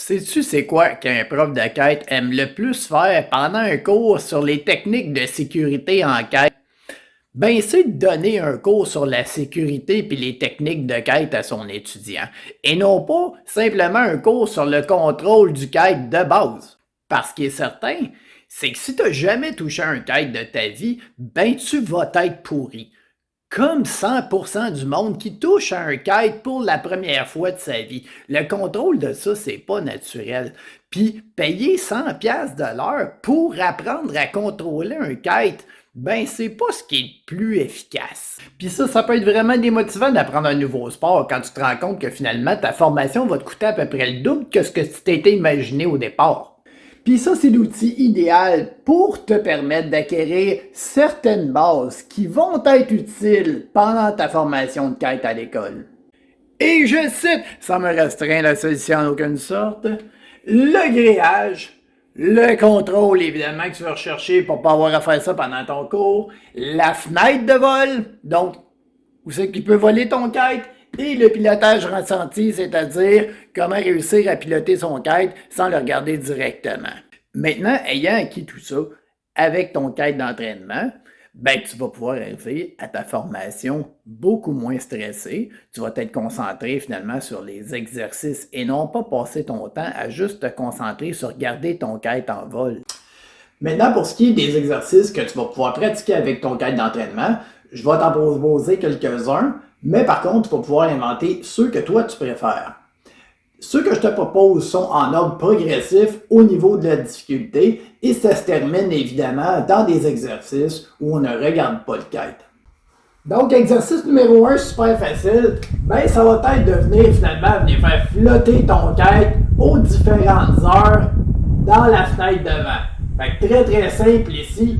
Sais-tu c'est quoi qu'un prof de quête aime le plus faire pendant un cours sur les techniques de sécurité en quête? Ben, c'est de donner un cours sur la sécurité puis les techniques de quête à son étudiant. Et non pas simplement un cours sur le contrôle du quête de base. Parce qu'il est certain, c'est que si tu n'as jamais touché un quête de ta vie, ben tu vas être pourri. Comme 100% du monde qui touche à un kite pour la première fois de sa vie. Le contrôle de ça, c'est pas naturel. Puis payer 100 pièces de l'heure pour apprendre à contrôler un kite, ben c'est pas ce qui est le plus efficace. Puis ça peut être vraiment démotivant d'apprendre un nouveau sport quand tu te rends compte que finalement ta formation va te coûter à peu près le double que ce que tu t'étais imaginé au départ. Puis ça, c'est l'outil idéal pour te permettre d'acquérir certaines bases qui vont être utiles pendant ta formation de quête à l'école. Et je cite, sans me restreindre la solution en aucune sorte, le grillage, le contrôle évidemment que tu vas rechercher pour pas avoir à faire ça pendant ton cours, la fenêtre de vol, donc où c'est qu'il peut voler ton kite, et le pilotage ressenti, c'est-à-dire comment réussir à piloter son kite sans le regarder directement. Maintenant, ayant acquis tout ça avec ton kite d'entraînement, ben tu vas pouvoir arriver à ta formation beaucoup moins stressé. Tu vas t'être concentré finalement sur les exercices et non pas passer ton temps à juste te concentrer sur garder ton kite en vol. Maintenant, pour ce qui est des exercices que tu vas pouvoir pratiquer avec ton kite d'entraînement, je vais t'en proposer quelques-uns, mais par contre, tu vas pouvoir inventer ceux que toi tu préfères. Ceux que je te propose sont en ordre progressif au niveau de la difficulté et ça se termine évidemment dans des exercices où on ne regarde pas le kite. Donc, exercice numéro 1, super facile, ben ça va être de venir venir faire flotter ton kite aux différentes heures dans la fenêtre devant. Fait que très simple ici.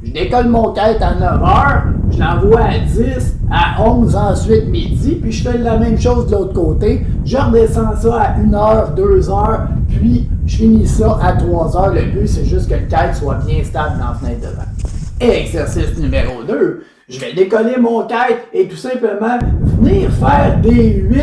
Je décolle mon kite à 9h, je l'envoie à 10, à 11, ensuite midi, puis je fais la même chose de l'autre côté. Je redescends ça à 1h, 2h, puis je finis ça à 3h. Le but, c'est juste que le kite soit bien stable dans la fenêtre devant. Et exercice numéro 2, je vais décoller mon kite et tout simplement venir faire des 8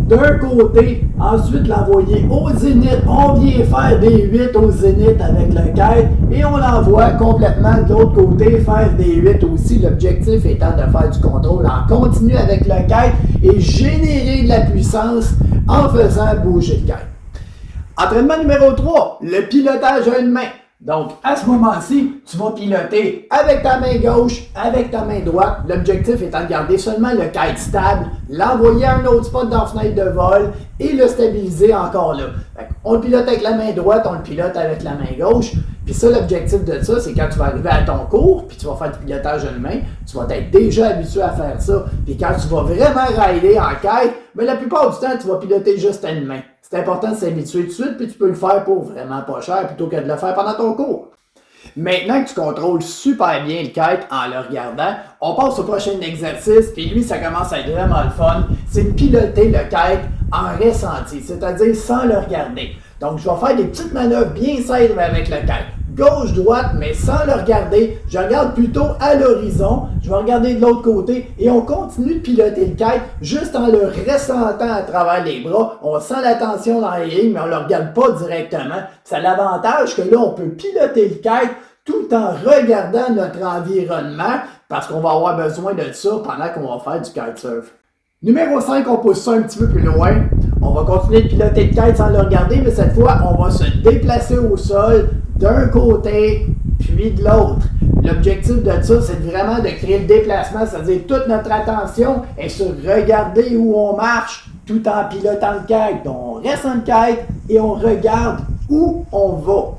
d'un côté, ensuite l'envoyer au zénith. On vient faire des 8 au zénith avec le kite et on l'envoie complètement de l'autre côté faire des 8 aussi. L'objectif étant de faire du contrôle en continu avec le kite et générer de la puissance en faisant bouger le kite. Entraînement numéro 3, le pilotage à une main. Donc, à ce moment-ci, tu vas piloter avec ta main gauche, avec ta main droite. L'objectif étant de garder seulement le kite stable, l'envoyer à un autre spot dans la fenêtre de vol et le stabiliser encore là. On le pilote avec la main droite, on le pilote avec la main gauche. Puis ça, l'objectif de ça, c'est quand tu vas arriver à ton cours, puis tu vas faire du pilotage à une main, tu vas être déjà habitué à faire ça. Puis quand tu vas vraiment rider en kite, ben la plupart du temps, tu vas piloter juste à une main. C'est important de s'habituer tout de suite, puis tu peux le faire pour vraiment pas cher plutôt que de le faire pendant ton cours. Maintenant que tu contrôles super bien le kite en le regardant, on passe au prochain exercice, puis lui, ça commence à être vraiment le fun. C'est de piloter le kite en ressenti, c'est-à-dire sans le regarder. Donc, je vais faire des petites manœuvres bien simples avec le kite. Gauche-droite, mais sans le regarder. Je regarde plutôt à l'horizon. Je vais regarder de l'autre côté et on continue de piloter le kite juste en le ressentant à travers les bras. On sent la tension dans les lignes, mais on ne le regarde pas directement. Ça a l'avantage que là, on peut piloter le kite tout en regardant notre environnement parce qu'on va avoir besoin de ça pendant qu'on va faire du kitesurf. Numéro 5, on pousse ça un petit peu plus loin. On va continuer de piloter le kite sans le regarder, mais cette fois, on va se déplacer au sol d'un côté, puis de l'autre. L'objectif de ça, c'est vraiment de créer le déplacement, c'est-à-dire toute notre attention est sur regarder où on marche tout en pilotant le kite. Donc, on reste en kite et on regarde où on va.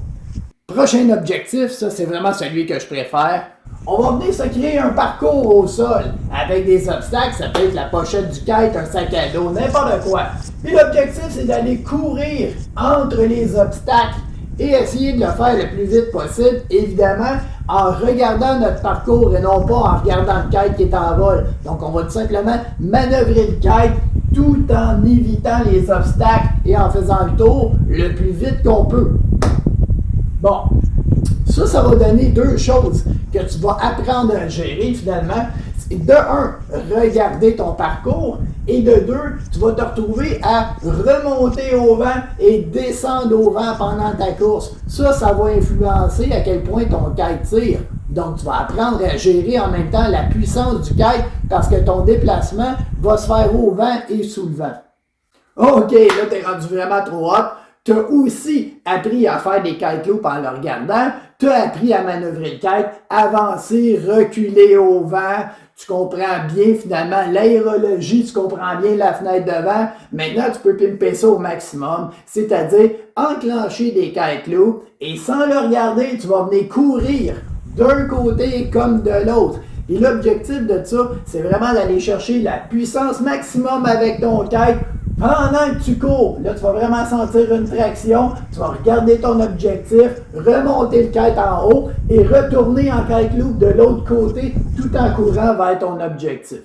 Prochain objectif, ça c'est vraiment celui que je préfère. On va venir se créer un parcours au sol avec des obstacles, ça peut être la pochette du kite, un sac à dos, n'importe quoi. Puis l'objectif, c'est d'aller courir entre les obstacles et essayer de le faire le plus vite possible, évidemment, en regardant notre parcours et non pas en regardant le kite qui est en vol. Donc, on va tout simplement manœuvrer le kite tout en évitant les obstacles et en faisant le tour le plus vite qu'on peut. Bon, ça va donner deux choses que tu vas apprendre à gérer finalement. C'est de un, regarder ton parcours Et de 2, tu vas te retrouver à remonter au vent et descendre au vent pendant ta course. Ça va influencer à quel point ton kite tire. Donc, tu vas apprendre à gérer en même temps la puissance du kite parce que ton déplacement va se faire au vent et sous le vent. OK, là, t'es rendu vraiment trop hot. Tu as aussi appris à faire des kite loops en le regardant. Tu as appris à manœuvrer le kite, avancer, reculer au vent. Tu comprends bien finalement l'aérologie, tu comprends bien la fenêtre de vent. Maintenant, tu peux pimper ça au maximum, c'est-à-dire enclencher des kite loops et sans le regarder, tu vas venir courir d'un côté comme de l'autre. Et l'objectif de ça, c'est vraiment d'aller chercher la puissance maximum avec ton kite pendant que tu cours. Là, tu vas vraiment sentir une traction, tu vas regarder ton objectif, remonter le kite en haut et retourner en kite loop de l'autre côté tout en courant vers ton objectif.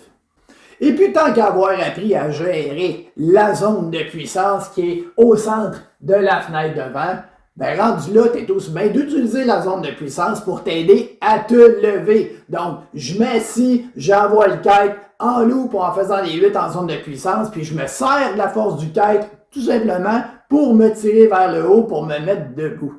Et puis, tant qu'avoir appris à gérer la zone de puissance qui est au centre de la fenêtre de vent, ben rendu là, tu es aussi bien d'utiliser la zone de puissance pour t'aider à te lever. Donc, je m'assis, j'envoie le kite en loop en faisant les 8 en zone de puissance, puis je me sers de la force du kite tout simplement pour me tirer vers le haut, pour me mettre debout.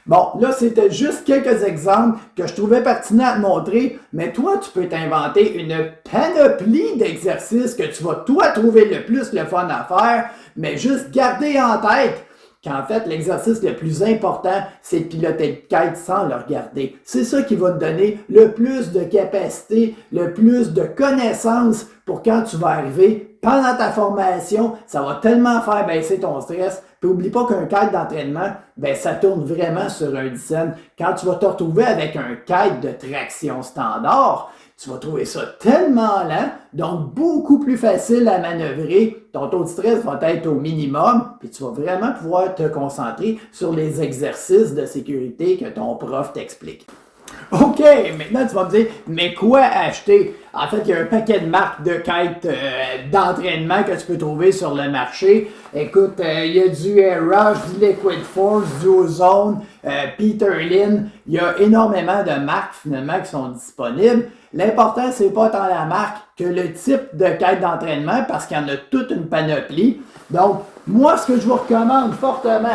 Bon, là, c'était juste quelques exemples que je trouvais pertinents à te montrer, mais toi, tu peux t'inventer une panoplie d'exercices que tu vas, toi, trouver le plus le fun à faire, mais juste garder en tête qu'en fait, l'exercice le plus important, c'est de piloter le kite sans le regarder. C'est ça qui va te donner le plus de capacité, le plus de connaissances pour quand tu vas arriver pendant ta formation. Ça va tellement faire baisser ton stress. Puis oublie pas qu'un kite d'entraînement, ben ça tourne vraiment sur un dizaine. Quand tu vas te retrouver avec un kite de traction standard, tu vas trouver ça tellement lent, donc beaucoup plus facile à manœuvrer. Ton taux de stress va être au minimum, puis tu vas vraiment pouvoir te concentrer sur les exercices de sécurité que ton prof t'explique. OK, maintenant tu vas me dire, mais quoi acheter? En fait, il y a un paquet de marques de kites d'entraînement que tu peux trouver sur le marché. Écoute, il y a du Air Rush, du Liquid Force, du Ozone, Peterlin. Il y a énormément de marques finalement qui sont disponibles. L'important, c'est pas tant la marque que le type de kite d'entraînement parce qu'il y en a toute une panoplie. Donc, moi, ce que je vous recommande fortement,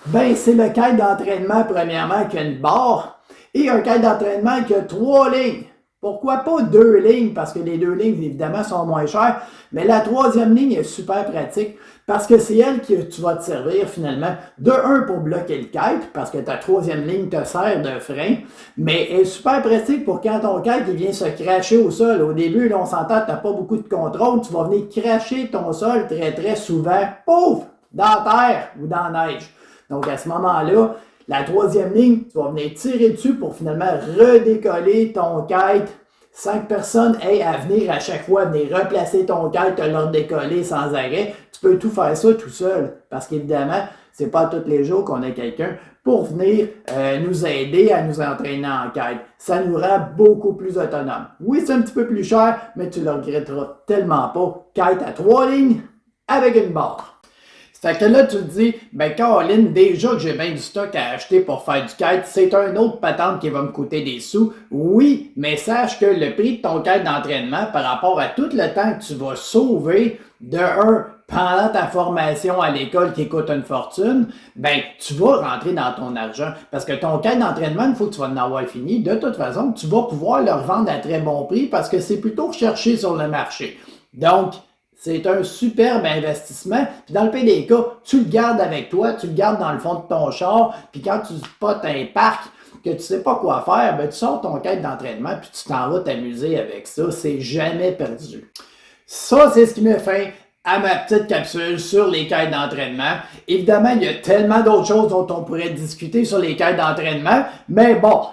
ben, c'est le kite d'entraînement, premièrement, qui a une barre. Et un kite d'entraînement qui a 3 lignes. Pourquoi pas 2 lignes? Parce que les 2 lignes, évidemment, sont moins chères. Mais la 3e ligne est super pratique parce que c'est elle que tu vas te servir finalement. De 1 pour bloquer le kite, parce que ta 3e ligne te sert de frein. Mais elle est super pratique pour quand ton kite il vient se cracher au sol. Au début, là, on s'entend, tu n'as pas beaucoup de contrôle. Tu vas venir cracher ton sol très très souvent. Pouf! Dans la terre ou dans la neige. Donc à ce moment-là, la 3e ligne, tu vas venir tirer dessus pour finalement redécoller ton kite sans que personne ait à venir à chaque fois venir replacer ton kite, te le redécoller sans arrêt. Tu peux tout faire ça tout seul parce qu'évidemment, c'est pas tous les jours qu'on a quelqu'un pour venir nous aider à nous entraîner en kite. Ça nous rend beaucoup plus autonomes. Oui, c'est un petit peu plus cher, mais tu le regretteras tellement pas. Kite à 3 lignes avec une barre. Fait que là, tu te dis, ben Caroline, déjà que j'ai bien du stock à acheter pour faire du kite, c'est un autre patente qui va me coûter des sous. Oui, mais sache que le prix de ton kite d'entraînement par rapport à tout le temps que tu vas sauver de pendant ta formation à l'école qui coûte une fortune, ben tu vas rentrer dans ton argent. Parce que ton kite d'entraînement, une fois que tu vas en avoir fini, de toute façon, tu vas pouvoir le revendre à très bon prix parce que c'est plutôt recherché sur le marché. Donc, c'est un superbe investissement. Puis dans le pire des cas, tu le gardes avec toi, tu le gardes dans le fond de ton char, puis quand tu spots un parc que tu sais pas quoi faire, ben tu sors ton kite d'entraînement puis tu t'en vas t'amuser avec ça. C'est jamais perdu. Ça, c'est ce qui met fin à ma petite capsule sur les kites d'entraînement. Évidemment, il y a tellement d'autres choses dont on pourrait discuter sur les kites d'entraînement, mais bon,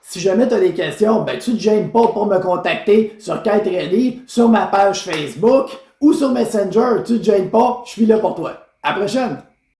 si jamais tu as des questions, ben tu ne te gênes pas pour me contacter sur Kite Ready, sur ma page Facebook ou sur Messenger. Tu ne te gênes pas, je suis là pour toi. À la prochaine!